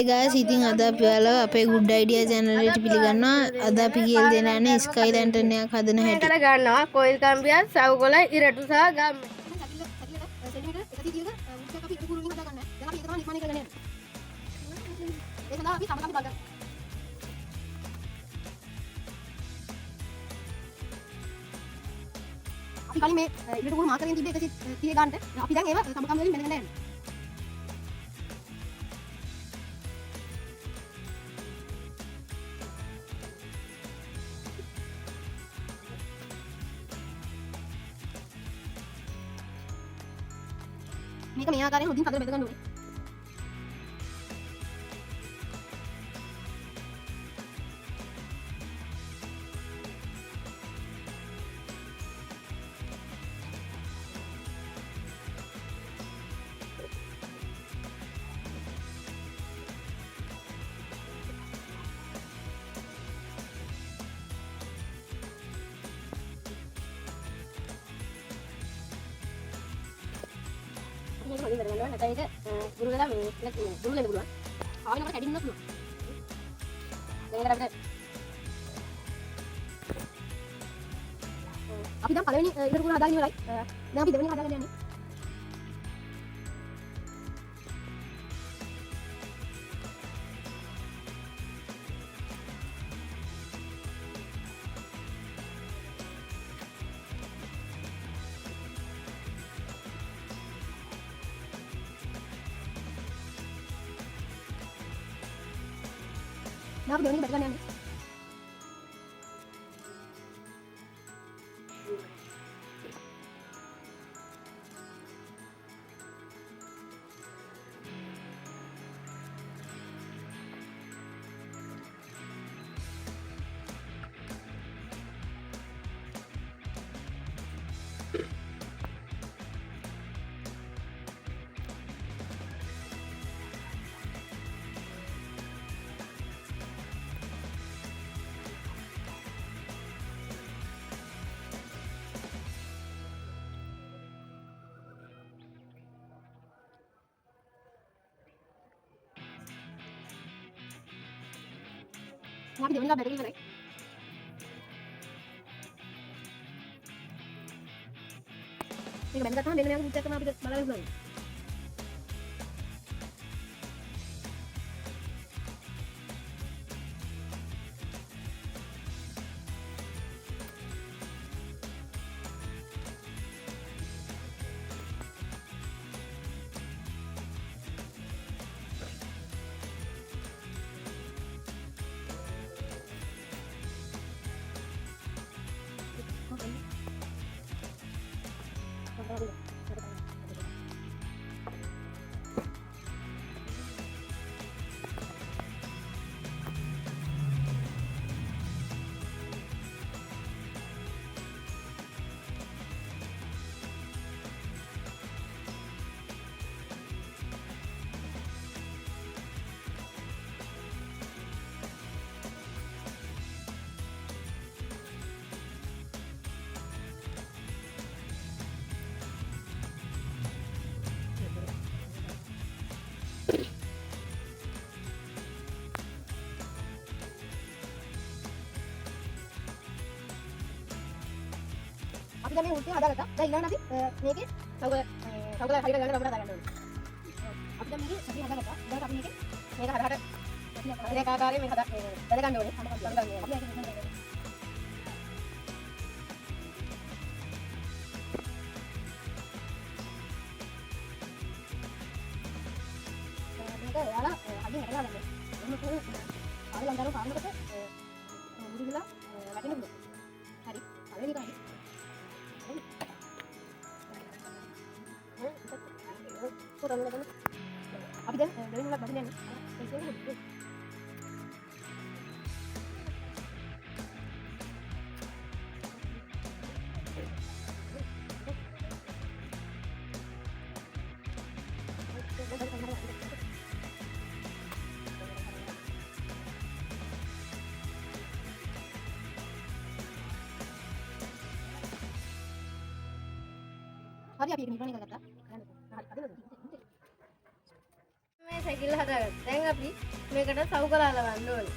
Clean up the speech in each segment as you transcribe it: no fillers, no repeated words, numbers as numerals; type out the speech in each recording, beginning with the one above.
guys, ඉතින් අද අපි ඔයාලව අපේ good idea channel එකට පිළිගන්නවා. අද අපි කියලා දෙන්න යන්නේ sky lantern එකක් හදන හැටි. මේකට ගන්නවා කොයිල් කම්බියක්, සවුගොල, ඉරටු සහ ගම්. අපි කලින් මේ ඉරටු කුරු මාකරෙන් තිබ්බ 130 ගන්නට අපි දැන් ඒව සම්බකම් වලින් මෙන්න යනවා. මේක මේ ආකාරයෙන් හොඳින් හදලා බෙද ගන්න ඕනේ. මේක හොඳින් බෙද ගන්නවා. නැත්නම් ඒක ගුරු වෙලා මේ ගුරු වෙන්න පුළුවන්. ආවෙනකොට කැඩෙන්නත් පුළුවන්. මේකට අපිට අපි දැන් පළවෙනි ඉරටු කුරු හදාගෙන ඉවරයි. දැන් අපි දෙවෙනි හදාගන්න යන්නේ. Nah, aku dewening balik kan yang අපි දෙවෙනි බැලගෙන ඉවරයි. මේක බැලගත්තාම මෙන්න මෙයාගේ පුත්තක් තමයි අපිට බලන්න පුළුවන්. අපි දැන් මේ උල්ටේ හදාගත්තා. දැන් ඊළඟට අපි මේකේ සවුගල හරියට ගන්න රබර් දාගන්න ඕනේ. අපි දැන් මේකේ අපි හදාගත්තා. දැන් අපි මේක හරහට මේක ආකාරයෙන් මේක බැල ගන්න ඕනේ. අපි මේක මේක ඔයාලා අදින් හදලා ගන්න. එහෙම කරලා ආයෙ ලංකාවේ පාන්නකොට මුරුවිලා වැටෙන්න පුළුවන්. හරි. පළවෙනි කාරණේ අපි දැන් දෙවෙනි උලක් බදින්න යන්නේ. ඒක කියන්නේ හරි අපි ඒක නිර්මාණය කරගත්තා. සැකිල්ල හදාගත්තා. දැන් අපි මේකට සවුකල අලවන්න ඕනේ.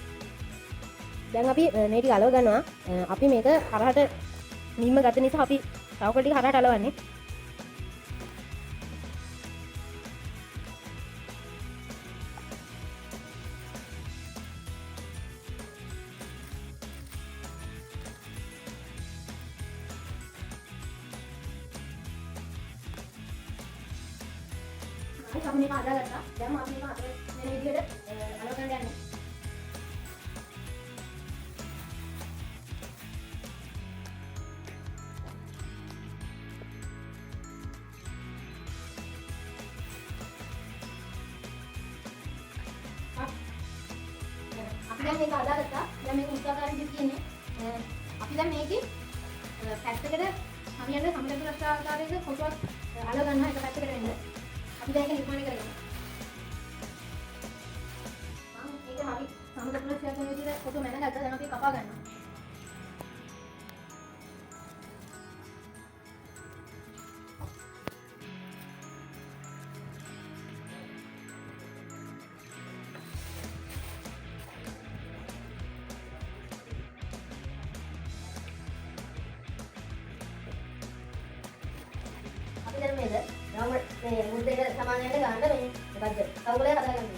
දැන් අපි මේ ටික අලව ගන්නවා. අපි මේක හරහට නිම්ම ගත නිසා අපි සවුකල ටික හරහට අලවන්නේ. අපි මේක හදාගත්තා. දැන් අපි මේක මේ විදිහට අලව ගන්න යන්නේ. අපි දැන් මේක හදාගත්තා. දැන් මේක උත්සාහකාරී විදිහට තියෙන්නේ. අපි දැන් මේකේ පැත්තකට හරියට සමතල ප්‍රස්ථාරයක කොටුවක් අලව ගන්නවා එක පැත්තකට වෙන්න. අපි දැන් ඒක නිර්මාණය කරගන්නවා. මම ඒක හරි සමතල ප්‍රස්ථාරයක විදිහට කොටුව මැනගත්තා. දැන් අපි කපා ගන්නවා. අපි දැන් මේක මේ මුද්දේට සමාන වෙන්න ගන්න මේ මොකද්ද? සවුකලේ හදාගන්න.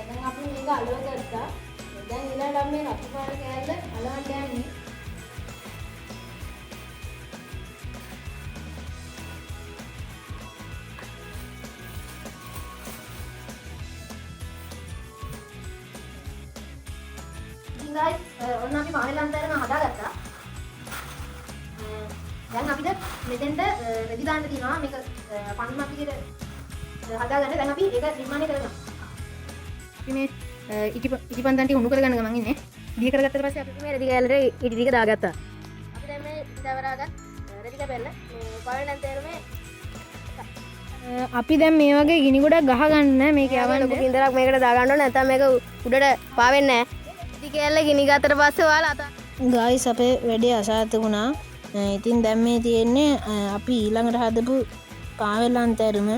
දැන් අපි මේක අලව ගත්තා. දැන් ඊළඟට අපි මේ රතු පාට කෑල්ල අලවන්න යන්නේ. ඉතින් guys ඔන්න අපි පාවෙල අන්තරම හදාගත්තා. දැන් අපිට මෙතෙන්ට රෙදි දාන්න තියෙනවා. මේක පන්සම අපි හදාගන්න. දැන් අපි ඒක නිර්මාණය කරනවා. අපි මේ ඉටිපන්දන් ටික උණු කරගන්න ගමන් ඉන්නේ. දිය කරගත්තට පස්සේ අපි මේ රෙදි කෑල්ලට ඉටි ටික දාගත්තා. අපි දැන් මේ ඉතවරාගත් රෙදි කැපෙල්ල මේ පාවෙල අන්තරමේ අපි දැන් මේ වගේ ගිනි ගොඩක් ගහ ගන්න මේක යවන්න. ලොකු කින්දරක් මේකට දාගන්න ඕනේ. නැත්නම් මේක උඩට පාවෙන්නේ නැහැ. රෙදි කෑල්ල ගිනි ගත්තට පස්සේ ඔයාලා අත ගායිස් අපේ වැඩේ අසාර්ථක වුණා. ඉතින් දැන් මේ තියෙන්නේ අපි ඊළඟට හදපු පාවෙල අන්තරම.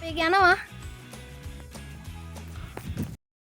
මේක යනවා